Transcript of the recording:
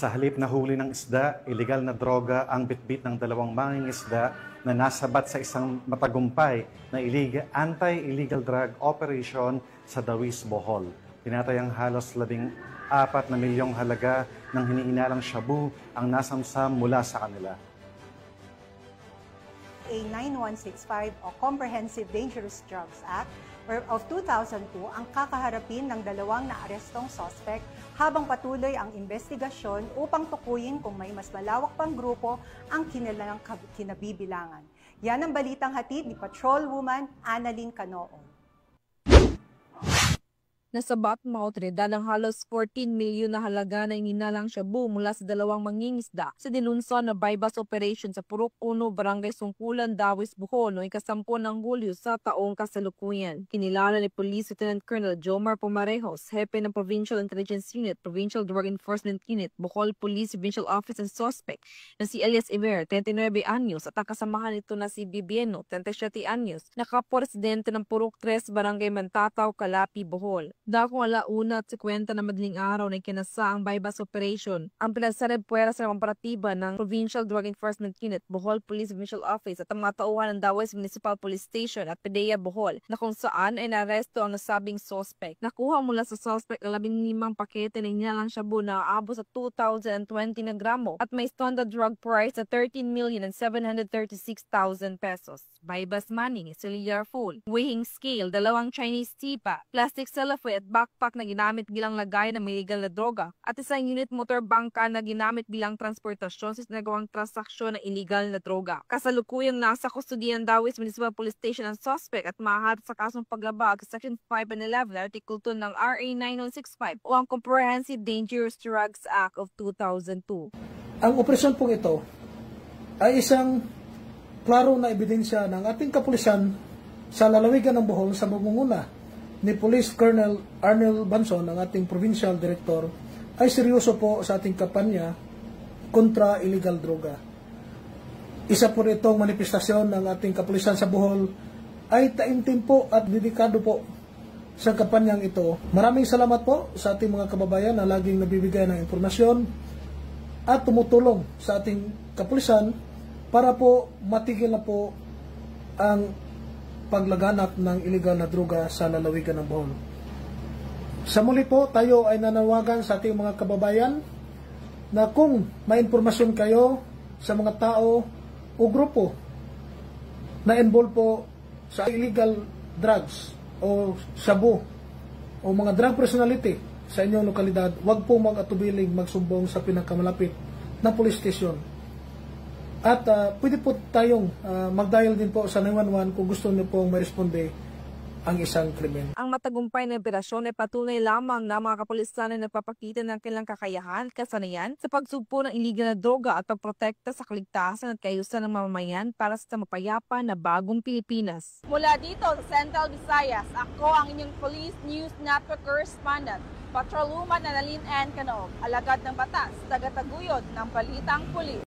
Sa halip na huli ng isda, iligal na droga ang bitbit ng dalawang mangingisda na nasabat sa isang matagumpay na anti-illegal drug operation sa Dawis, Bohol. Tinatayang halos 14 na milyong halaga ng hinihinalang shabu ang nasamsam mula sa kanila. A 9165 o Comprehensive Dangerous Drugs Act of 2002 ang kakaharapin ng dalawang naarestong suspect habang patuloy ang investigasyon upang tukuyin kung may mas malawak pang grupo ang kinilang kinabibilangan. Yan ang balitang hatid ni Patrolwoman Annalyn Canoon. Nasabat ng mga otoridad ng halos 14 milyon na halaga na ininalang shabu mula sa dalawang mangingisda sa dinunson na bypass operation sa Purok 1, Barangay Sungkulan, Dawis, Bohol noong ika-10 ng Hulyo sa taong kasalukuyan. Kinilala ni Police Lieutenant Colonel Jomar Pumarejos, Hepe ng Provincial Intelligence Unit, Provincial Drug Enforcement Unit, Bohol Police Provincial Office and Suspect na si Elias Iber, 39 anyos, at ang kasamahan nito na si Bibieno, 37 anyos, na kapwa-residente ng Purok 3, Barangay Mantataw, Calapi, Bohol. Dakong alauna at 50 na madaling araw na ikinasa ang bypass operation. Ang pinagsanib puwera sa komparatiba ng Provincial Drug Enforcement Unit, Bohol Police Provincial Office at ang mga tauhan ng Dawis Municipal Police Station at PDEA Bohol na kung saan ay naresto ang nasabing suspect. Nakuha mula sa suspect ang 15 pakete na ininalang shabu na aabot sa 2,020 na gramo at may standard drug price na 13,736,000 pesos. Bypass money, cellular phone, weighing scale, 2 Chinese tipa, plastic cellophane at backpack na ginamit bilang lagay ng illegal na droga at isang unit motor bangka na ginamit bilang transportasyon sa sinagawang transaksyon ng illegal na droga. Kasalukuyang nasa kustodiya ng Dawis Municipal Police Station ang suspect at mahaharap sa kasong paglabag sa Section 5 and 11 Article 2 ng RA 9165 o ang Comprehensive Dangerous Drugs Act of 2002. Ang operasyon pong ito ay isang klaro na ebidensya ng ating kapulisan sa lalawigan ng Bohol sa pamumuno ni Police Colonel Arnel Banson, ang ating Provincial Director, ay seryoso po sa ating kampanya kontra illegal droga. Isa po itong manifestasyon ng ating kapulisan sa Bohol ay taimtim po at dedikado po sa kampanyang ito. Maraming salamat po sa ating mga kababayan na laging nabibigay ng impormasyon at tumutulong sa ating kapulisan para po matigil na po ang paglaganap ng illegal na droga sa lalawigan ng Bohol. Sa muli po, tayo ay nanawagan sa ating mga kababayan na kung may impormasyon kayo sa mga tao o grupo na involved po sa illegal drugs o shabu o mga drug personality sa inyong lokalidad, huwag po mag-atubiling magsumbong sa pinakamalapit na police station. At pwede po tayong mag-dial din po sa 911 kung gusto niyo pong ma-responde ang isang krimen. Ang matagumpay na operasyon ay patunay lamang na mga kapulisan ay nagpapakita ng kanilang kakayahan at kasanayan sa pagsugpo ng iligal na droga at pagprotekta sa kaligtasan at kaayusan ng mamamayan para sa mapayapa na bagong Pilipinas. Mula dito sa Central Visayas, ako ang inyong Police News Network Correspondent, Patrolwoman Annalyn Canoon, alagad ng batas, tagataguyod ng balitang pulis.